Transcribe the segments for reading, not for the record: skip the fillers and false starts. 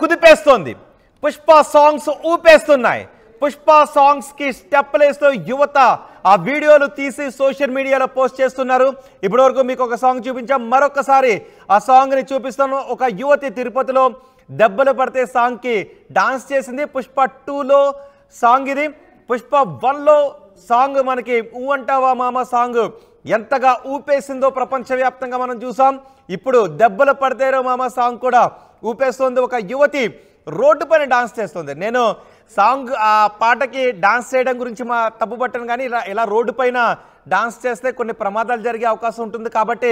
కుదిపేస్తోంది. Pushpa songs ఊపేస్తున్నాయి. Pushpa songs కి స్టెప్లేస్తూ యువత ఆ వీడియోలు తీసి సోషల్ మీడియాలో పోస్ట్ చేస్తున్నారు. ఇప్పటివరకు మీకు ఒక సాంగ్ చూపించాం, మరొకసారి ఆ సాంగ్ ని చూపిస్తాను. ఒక యువతి తిరుపతిలో దెబ్బలు పడితే సాంగ్ కి డాన్స్ చేసింది. పుష్ప 2లో సాంగ్ ఇది. పుష్ప 1లో సాంగ్ మనకి ఊ అంటావా మామ సాంగ్ ఎంతగా ఊపేసిందో ప్రపంచవ్యాప్తంగా మనం చూసాం. ఇప్పుడు దెబ్బలు పడితేరో మామ సాంగ్ కూడా ఊపేస్తుంది. ఒక యువతి రోడ్డు పైన డాన్స్ చేస్తుంది. నేను సాంగ్ ఆ పాటకి డాన్స్ చేయడం గురించి తప్పు పట్టను, కానీ ఇలా రోడ్డు పైన డాన్స్ చేస్తే కొన్ని ప్రమాదాలు జరిగే అవకాశం ఉంటుంది. కాబట్టి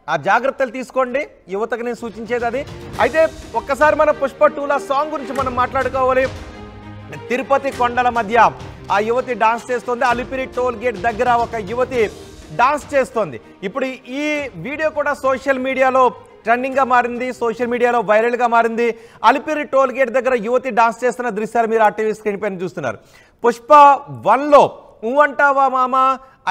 ఆ జాగ్రత్తలు తీసుకోండి, యువతకు నేను సూచించేది అది. అయితే ఒక్కసారి మన పుష్ప 2లో సాంగ్ గురించి మనం మాట్లాడుకోవాలి. తిరుపతి కొండల మధ్య ఆ యువతి డాన్స్ చేస్తుంది. అలిపిరి టోల్ గేట్ దగ్గర ఒక యువతి డాన్స్ చేస్తోంది. ఇప్పుడు ఈ వీడియో కూడా సోషల్ మీడియాలో ట్రెండింగ్గా మారింది, సోషల్ మీడియాలో వైరల్గా మారింది. అలిపిరి టోల్ గేట్ దగ్గర యువతి డాన్స్ చేస్తున్న దృశ్యాలు మీరు ఆ టీవీ స్క్రీన్ పైన చూస్తున్నారు. పుష్ప 1లో ఊ అంటావా మామ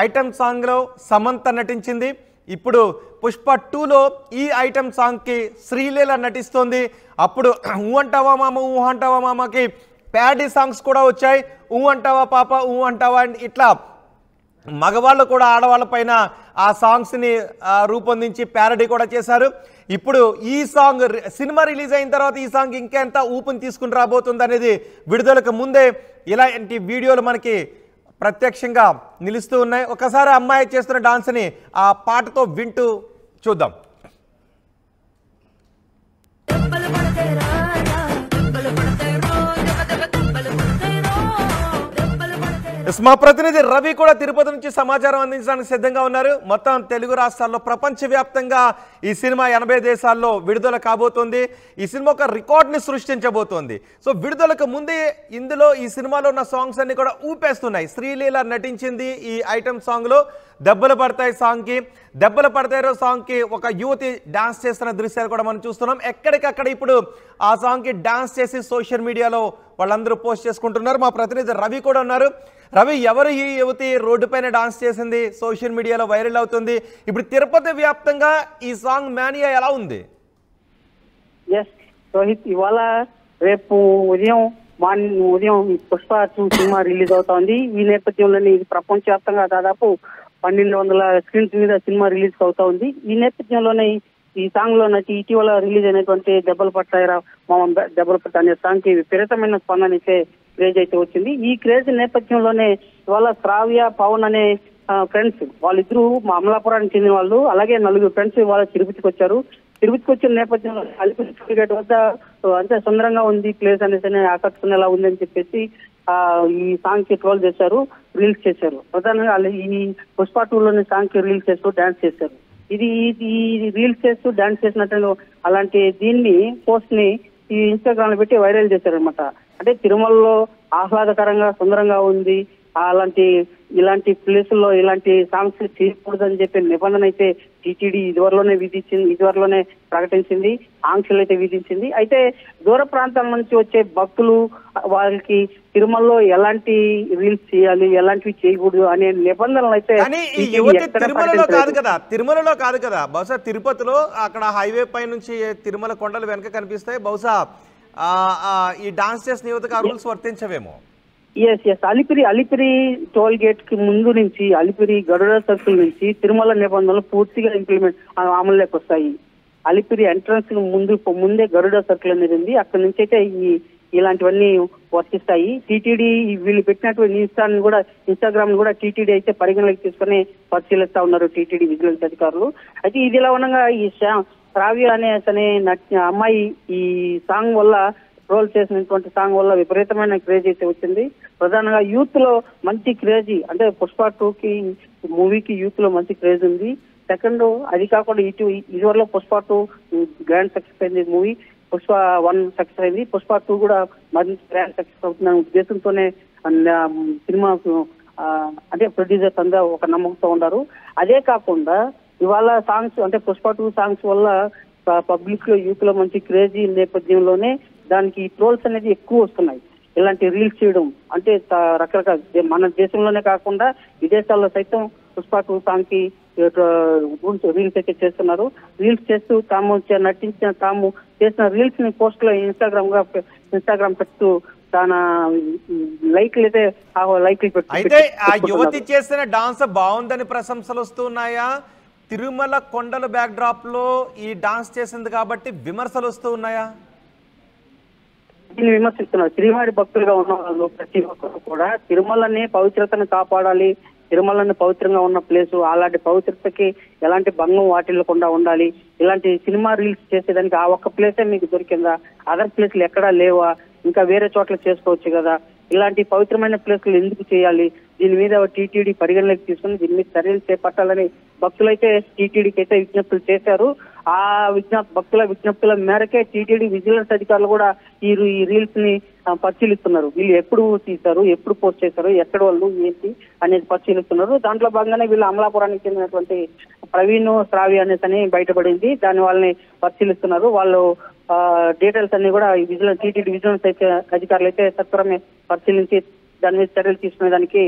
ఐటమ్ సాంగ్లో సమంత నటించింది. ఇప్పుడు పుష్ప 2లో ఈ ఐటమ్ సాంగ్కి శ్రీలీల నటిస్తోంది. అప్పుడు ఊ అంటావా మామ ఊ అంటావా మామకి ప్యాడీ సాంగ్స్ కూడా వచ్చాయి. ఊ అంటావా పాప ఊ అంటావా అండ్ ఇట్లా మగవాళ్ళు కూడా ఆడవాళ్ళ పైన ఆ సాంగ్స్ని రూపొందించి ప్యారడీ కూడా చేశారు. ఇప్పుడు ఈ సాంగ్ సినిమా రిలీజ్ అయిన తర్వాత ఈ సాంగ్ ఇంకెంత ఊపుని తీసుకుని రాబోతుంది అనేది విడుదలకు ముందే ఇలాంటి వీడియోలు మనకి ప్రత్యక్షంగా నిలుస్తూ ఉన్నాయి. ఒకసారి అమ్మాయి చేస్తున్న డాన్స్ని ఆ పాటతో వింటూ చూద్దాం. మా ప్రతినిధి రవి కూడా తిరుపతి నుంచి సమాచారం అందించడానికి సిద్ధంగా ఉన్నారు. మొత్తం తెలుగు రాష్ట్రాల్లో ప్రపంచవ్యాప్తంగా ఈ సినిమా 80 దేశాల్లో విడుదల కాబోతోంది. ఈ సినిమా ఒక రికార్డ్ని సృష్టించబోతోంది. సో విడుదలకు ముందే ఇందులో ఈ సినిమాలో ఉన్న సాంగ్స్ అన్ని కూడా ఊపేస్తున్నాయి. శ్రీలీల నటించింది ఈ ఐటమ్ సాంగ్లో. దెబ్బలు పడతాయి సాంగ్కి, దెబ్బలు పడతాయో సాంగ్కి ఒక యువతి డాన్స్ చేస్తున్న దృశ్యాలు కూడా మనం చూస్తున్నాం. ఎక్కడికక్కడ ఇప్పుడు ఆ సాంగ్కి డాన్స్ చేసి సోషల్ మీడియాలో వాళ్ళందరూ పోస్ట్ చేసుకుంటున్నారు. మా ప్రతినిధి రవి కూడా ఉన్నారు. రవి, ఎవరు ఈ యువతి రోడ్డు పైన డాన్స్ చేసింది, సోషల్ మీడియాలో వైరల్ అవుతుంది? ఇప్పుడు తిరుపతి వ్యాప్తంగా ఈ సాంగ్ మానియా ఎలా ఉంది? రోహిత్, ఇవాళ రేపు ఉదయం పుష్ప 2 సినిమా రిలీజ్ అవుతోంది. ఈ నేపథ్యంలోనే ఇది ప్రపంచవ్యాప్తంగా దాదాపు 1200 స్క్రీన్స్ మీద సినిమా రిలీజ్ అవుతా ఉంది. ఈ నేపథ్యంలోనే ఈ సాంగ్ లో ఇటీవల రిలీజ్ అయినటువంటి దెబ్బలు పట్టాయిరా మామూలు దెబ్బలు పట్ట అనే సాంగ్ కి విపరీతమైన స్పందన అయితే క్రేజ్ అయితే వచ్చింది. ఈ క్రేజ్ నేపథ్యంలోనే ఇవాళ శ్రావ్య పవన్ అనే ఫ్రెండ్స్ వాళ్ళిద్దరూ అమలాపురానికి చెందిన వాళ్ళు, అలాగే 4 ఫ్రెండ్స్ ఇవాళ తిరుపతికి వచ్చారు. తిరుపతికి వచ్చిన నేపథ్యంలో అలిపిరి టోల్ గేట్ వద్ద అంతే సుందరంగా ఉంది ప్లేస్ అనేసి ఆకట్టుకునేలా ఉంది అని చెప్పేసి ఈ సాంగ్ కి ట్రోల్ చేశారు, రీల్స్ చేశారు. ప్రధానంగా ఈ పుష్ప 2లోని సాంగ్ కి రీల్స్ చేస్తూ డాన్స్ చేశారు. ఇది రీల్స్ చేస్తూ డాన్స్ చేసినట్టు అలాంటి దీన్ని పోస్ట్ ని ఈ ఇన్స్టాగ్రామ్ లో పెట్టి వైరల్ చేశారనమాట. అంటే తిరుమలలో ఆహ్లాదకరంగా సుందరంగా ఉంది, ఇలాంటి ప్లేసుల్లో ఇలాంటి సాంగ్స్ చేయకూడదని చెప్పే నిబంధన అయితే టీటీడీ ఇదివరలోనే ప్రకటించింది, ఆంక్షలు అయితే విధించింది. అయితే దూర ప్రాంతాల నుంచి వచ్చే భక్తులు వాళ్ళకి తిరుమలలో ఎలాంటి రీల్స్ చేయాలి, ఎలాంటివి చేయకూడదు అనే నిబంధనలు అయితే తిరుమలలో కాదు కదా, బహుశా తిరుపతిలో అక్కడ హైవే పై నుంచి తిరుమల కొండలు వెనక కనిపిస్తాయి. బహుశా ఈ డాన్స్ చేసిన యువతకు ఆ రూల్స్ వర్తించవేమో. అలిపిరి టోల్ గేట్ కి ముందు నుంచి అలిపిరి గరుడ సర్కిల్ నుంచి తిరుమల నిబంధనలు పూర్తిగా అమలులోకి వస్తాయి. అలిపిరి ఎంట్రన్స్ ముందే గరుడ సర్కిల్ అనేది ఉంది. అక్కడి నుంచి అయితే ఇలాంటివన్నీ వర్తిస్తాయి. టీటీడీ వీళ్ళు పెట్టినటువంటి ఇన్స్టాగ్రామ్ కూడా టీటీడీ అయితే పరిగణలోకి తీసుకుని పరిశీలిస్తా ఉన్నారు టీటీడీ విజిలెన్స్ అధికారులు. అయితే ఇది ఇలా ఉండగా ఈ శ్రావ్య అనే అమ్మాయి ఈ సాంగ్ వల్ల ట్రోల్ చేసినటువంటి సాంగ్ వల్ల విపరీతమైన క్రేజ్ అయితే వచ్చింది. ప్రధానంగా యూత్ లో మంచి క్రేజ్, అంటే పుష్ప 2కి మూవీకి యూత్ లో మంచి క్రేజ్ ఉంది. సెకండ్ అది కాకుండా ఇదివరలో పుష్ప 2 గ్రాండ్ సక్సెస్ అయింది మూవీ, పుష్ప 1 సక్సెస్ అయింది. పుష్ప 2 కూడా మరింత గ్రాండ్ సక్సెస్ అవుతున్న ఉద్దేశంతోనే సినిమా అంటే ప్రొడ్యూసర్స్ అందరూ ఒక నమ్మకంతో ఉన్నారు. అదే కాకుండా ఇవాళ సాంగ్స్ అంటే పుష్ప 2 సాంగ్స్ వల్ల పబ్లిక్ లో యూత్ లో మంచి క్రేజీ నేపథ్యంలోనే దానికి ట్రోల్స్ అనేది ఎక్కువ వస్తున్నాయి. ఇలాంటి రీల్స్ చేయడం అంటే రకరకాల మన దేశంలోనే కాకుండా విదేశాల్లో సైతం పుష్ప 2 సాంగ్ కి రీల్స్ అయితే చేస్తున్నారు. రీల్స్ చేస్తూ తాము నటించిన తాము చేసిన రీల్స్ ని పోస్ట్ లో ఇన్స్టాగ్రామ్ పెడుతూ తన లైక్లు అయితే అయితే ఆ యువతి చేసిన డాన్స్ బాగుందని ప్రశంసలు వస్తున్నాయా? తిరుమల కొండల బ్యాక్ డ్రాప్ లో ఈ డాన్స్ చేసింది కాబట్టి విమర్శలు వస్తూ ఉన్నాయా? దీన్ని విమర్శిస్తున్నారు. శ్రీవారి భక్తులుగా ఉన్న వాళ్ళు ప్రతి ఒక్కరు కూడా తిరుమలని పవిత్రతను కాపాడాలి, తిరుమలని పవిత్రంగా ఉన్న ప్లేసు, అలాంటి పవిత్రతకి ఎలాంటి భంగం వాటిల్లకుండా ఉండాలి. ఇలాంటి సినిమా రీల్స్ చేసేదానికి ఆ ఒక్క ప్లేసే మీకు దొరికిందా? అదర్ ప్లేస్లు ఎక్కడా లేవా? ఇంకా వేరే చోట్ల చేసుకోవచ్చు కదా. ఇలాంటి పవిత్రమైన ప్లేస్లు ఎందుకు చేయాలి? దీని మీద టీటీడీ పరిగణలోకి తీసుకుని దీని మీద చర్యలు చేపట్టాలని భక్తులైతే టీటీడీకి అయితే విజ్ఞప్తులు చేశారు. ఆ భక్తుల విజ్ఞప్తుల మేరకే టీటీడీ విజిలెన్స్ అధికారులు కూడా ఈ రీల్స్ ని పరిశీలిస్తున్నారు. వీళ్ళు ఎప్పుడు తీశారు, ఎప్పుడు పోస్ట్ చేశారు, ఎక్కడ వాళ్ళు ఏంటి అనేది పరిశీలిస్తున్నారు. దాంట్లో భాగంగానే వీళ్ళు అమలాపురానికి చెందినటువంటి ప్రవీణ్ శ్రావి అనేసి బయటపడింది. దాని వాళ్ళని పరిశీలిస్తున్నారు. వాళ్ళు డీటెయిల్స్ అన్ని కూడా విజిలెన్స్ టీటీడీ విజిలెన్స్ అయితే అధికారులు అయితే సత్వరమే పరిశీలించి దాని మీద చర్యలు తీసుకునేదానికి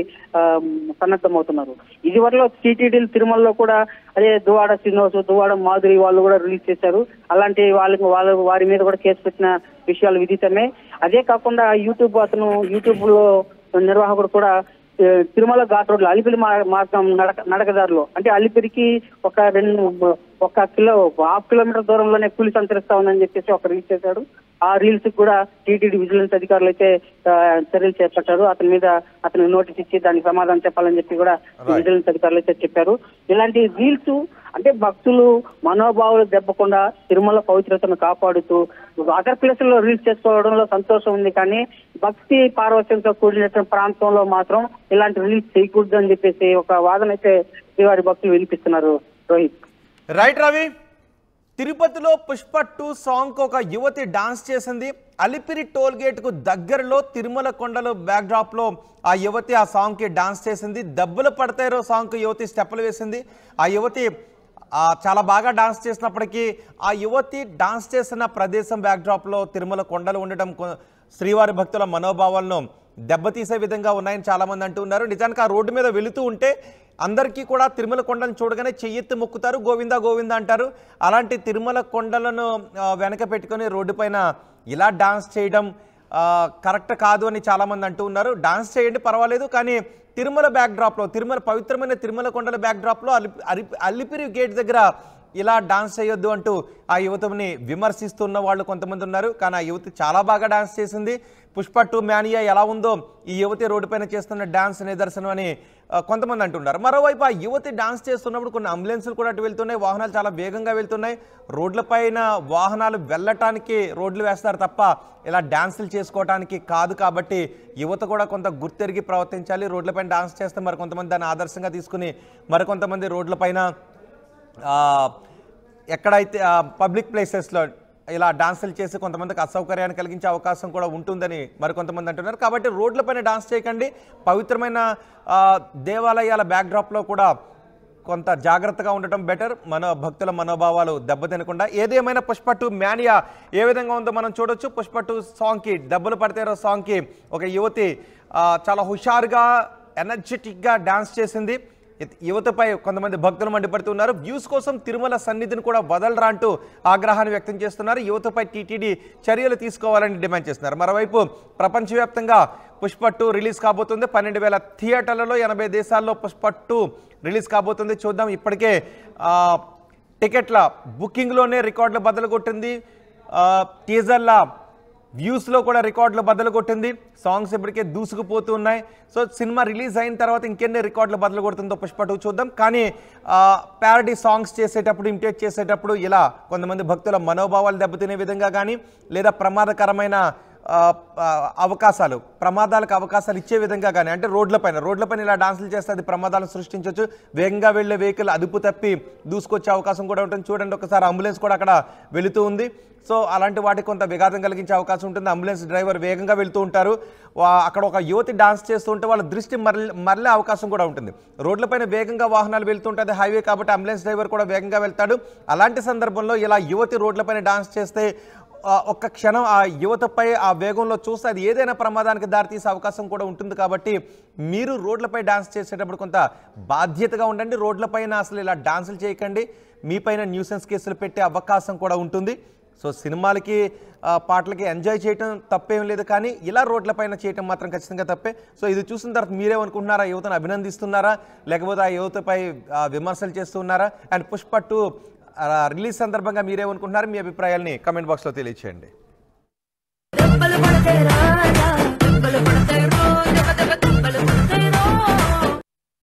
సన్నద్ధమవుతున్నారు. ఇదివరలో టీటీడీలు తిరుమలలో కూడా అదే దువ్వాడ శ్రీనివాస్, దువ్వాడ మాధురి వాళ్ళు కూడా రిలీజ్ చేశారు. అలాంటి వారి మీద కూడా కేసు పెట్టిన విషయాలు విదితమే. అదే కాకుండా యూట్యూబ్ లో నిర్వాహకుడు కూడా తిరుమల ఘాట్ రోడ్లో అలిపిరి మార్గం నడకదారులో అంటే అలిపిరికి ఒక 1.5 కిలోమీటర్ దూరంలోనే కూలి సంచరిస్తా ఉందని చెప్పేసి ఒక రీల్స్ చేశాడు. ఆ రీల్స్ కూడా టీటీడీ విజిలెన్స్ అధికారులు అయితే చర్యలు చేపట్టారు. అతనికి నోటీస్ ఇచ్చి దానికి సమాధానం చెప్పాలని చెప్పి కూడా విజిలెన్స్ అధికారులు అయితే చెప్పారు. ఇలాంటి రీల్స్ అంటే భక్తులు మనోభావాలు దెబ్బకుండా తిరుమల పవిత్రతను కాపాడుతూ అదర్ ప్లేసుల్లో రీల్స్ చేసుకోవడంలో సంతోషం ఉంది, కానీ భక్తి పార్వత్యంతో కూడిన ప్రాంతంలో మాత్రం ఇలాంటి రీల్స్ చేయకూడదు అని చెప్పేసి ఒక వాదన అయితే శ్రీవారి భక్తులు వినిపిస్తున్నారు. రోహిత్. రైట్ రవి, తిరుపతిలో పుష్ప 2 సాంగ్ ఒక యువతి డాన్స్ చేసింది. అలిపిరి టోల్ గేట్ కు దగ్గరలో తిరుమల కొండలు బ్యాక్ డ్రాప్ లో ఆ యువతి ఆ సాంగ్ కి డాన్స్ చేసింది. దెబ్బలు పడతారో సాంగ్ కు యువతి స్టెప్పులు వేసింది. ఆ యువతి చాలా బాగా డాన్స్ చేసినప్పటికీ ఆ యువతి డాన్స్ చేసిన ప్రదేశం బ్యాక్ డ్రాప్ లో తిరుమల కొండలు ఉండటం శ్రీవారి భక్తుల మనోభావాలను దెబ్బతీసే విధంగా ఉన్నాయని చాలా మంది అంటున్నారు. నిజానికి ఆ రోడ్డు మీద వెళుతూ ఉంటే అందరికీ కూడా తిరుమల కొండలను చూడగానే చెయ్యెత్తి మొక్కుతారు, గోవిందా గోవిందా అంటారు. అలాంటి తిరుమల కొండలను వెనక పెట్టుకొని రోడ్డు పైన ఇలా డాన్స్ చేయడం కరెక్ట్ కాదు అని చాలామంది అంటూ ఉన్నారు. డాన్స్ చేయండి పర్వాలేదు, కానీ తిరుమల బ్యాక్ డ్రాప్లో పవిత్రమైన తిరుమల కొండల బ్యాక్ డ్రాప్లో అలిపిరి గేట్ దగ్గర ఇలా డాన్స్ చేయొద్దు అంటూ ఆ యువతని విమర్శిస్తున్న వాళ్ళు కొంతమంది ఉన్నారు. కానీ ఆ యువతి చాలా బాగా డాన్స్ చేసింది. పుష్ప 2 మ్యానియా ఎలా ఉందో ఈ యువతి రోడ్డు పైన చేస్తున్న డాన్స్ నిదర్శనం అని కొంతమంది అంటున్నారు. మరోవైపు ఆ యువతి డాన్స్ చేస్తున్నప్పుడు కొన్ని అంబులెన్సులు కూడా అటు వెళ్తున్నాయి, వాహనాలు చాలా వేగంగా వెళ్తున్నాయి. రోడ్లపైన వాహనాలు వెళ్ళటానికి రోడ్లు వేస్తారు తప్ప ఇలా డాన్సులు చేసుకోవడానికి కాదు. కాబట్టి యువత కూడా కొంత గుర్తెరిగి ప్రవర్తించాలి. రోడ్లపైన డాన్స్ చేస్తే మరికొంతమంది దాన్ని ఆదర్శంగా తీసుకుని మరికొంతమంది రోడ్లపైన ఎక్కడైతే పబ్లిక్ ప్లేసెస్లో ఇలా డాన్సులు చేసి కొంతమందికి అసౌకర్యాన్ని కలిగించే అవకాశం కూడా ఉంటుందని మరికొంతమంది అంటున్నారు. కాబట్టి రోడ్లపైన డాన్స్ చేయకండి. పవిత్రమైన దేవాలయాల బ్యాక్డ్రాప్లో కూడా కొంత జాగ్రత్తగా ఉండటం బెటర్, మన భక్తుల మనోభావాలు దెబ్బతినకుండా. ఏదేమైనా పుష్ప 2 మ్యానియా ఏ విధంగా ఉందో మనం చూడొచ్చు. పుష్ప 2 సాంగ్కి దెబ్బలు పడతారో సాంగ్కి ఒక యువతి చాలా హుషారుగా ఎనర్జెటిక్గా డాన్స్ చేసింది. యువతపై కొంతమంది భక్తులు మండిపడుతున్నారు. వ్యూస్ కోసం తిరుమల సన్నిధిని కూడా వదలరా అంటూ ఆగ్రహాన్ని వ్యక్తం చేస్తున్నారు. యువతపై టీటీడీ చర్యలు తీసుకోవాలని డిమాండ్ చేస్తున్నారు. మరోవైపు ప్రపంచవ్యాప్తంగా పుష్ప 2 రిలీజ్ కాబోతుంది. 12,000 థియేటర్లలో 80 దేశాల్లో పుష్ప 2 రిలీజ్ కాబోతుంది. చూద్దాం. ఇప్పటికే టికెట్ల బుకింగ్లోనే రికార్డులు బద్దలు కొట్టింది. టీజర్ల వ్యూస్లో కూడా రికార్డులు బద్దలు కొట్టింది. సాంగ్స్ ఇప్పటికే దూసుకుపోతూ ఉన్నాయి. సో సినిమా రిలీజ్ అయిన తర్వాత ఇంకెన్ని రికార్డులు బద్దలు కొడుతుందో పుష్ప 2 చూద్దాం. కానీ ప్యారడీ సాంగ్స్ చేసేటప్పుడు, ఇమిటేట్ చేసేటప్పుడు ఇలా కొంతమంది భక్తుల మనోభావాలు దెబ్బతినే విధంగా కానీ లేదా ప్రమాదకరమైన ప్రమాదాలకు అవకాశాలు ఇచ్చే విధంగా కానీ, అంటే రోడ్లపైన ఇలా డాన్సులు చేస్తే అది ప్రమాదాలను సృష్టించవచ్చు. వేగంగా వెళ్లే వెహికల్ అదుపు తప్పి దూసుకొచ్చే అవకాశం కూడా ఉంటుంది. చూడండి, ఒకసారి అంబులెన్స్ కూడా అక్కడ వెళుతూ ఉంది. సో అలాంటి వాటికి కొంత విఘాతం కలిగించే అవకాశం ఉంటుంది. అంబులెన్స్ డ్రైవర్ వేగంగా వెళ్తూ ఉంటారు. అక్కడ ఒక యువతి డాన్స్ చేస్తూ ఉంటే వాళ్ళ దృష్టి మరలే అవకాశం కూడా ఉంటుంది. రోడ్లపైన వేగంగా వాహనాలు వెళ్తుంటుంది, హైవే కాబట్టి అంబులెన్స్ డ్రైవర్ కూడా వేగంగా వెళ్తాడు. అలాంటి సందర్భంలో ఇలా యువతి రోడ్లపైన డాన్స్ చేస్తే ఒక్క క్షణం ఆ యువతపై ఆ వేగంలో చూస్తే అది ఏదైనా ప్రమాదానికి దారితీసే అవకాశం కూడా ఉంటుంది. కాబట్టి మీరు రోడ్లపై డాన్స్ చేసేటప్పుడు కొంత బాధ్యతగా ఉండండి. రోడ్లపైన అసలు ఇలా డాన్సులు చేయకండి. మీపైన న్యూసెన్స్ కేసులు పెట్టే అవకాశం కూడా ఉంటుంది. సో సినిమాలకి పాటలకి ఎంజాయ్ చేయటం తప్పేం లేదు, కానీ ఇలా రోడ్లపైన చేయటం మాత్రం ఖచ్చితంగా తప్పే. సో ఇది చూసిన తర్వాత మీరేమనుకుంటున్నారా? యువతను అభినందిస్తున్నారా, లేకపోతే ఆ యువతపై విమర్శలు చేస్తున్నారా? అండ్ పుష్ప 2 రిలీజ్ సందర్భంగా మీరేమనుకుంటున్నారు? మీ అభిప్రాయాల్ని కమెంట్ బాక్స్లో తెలియచేయండి.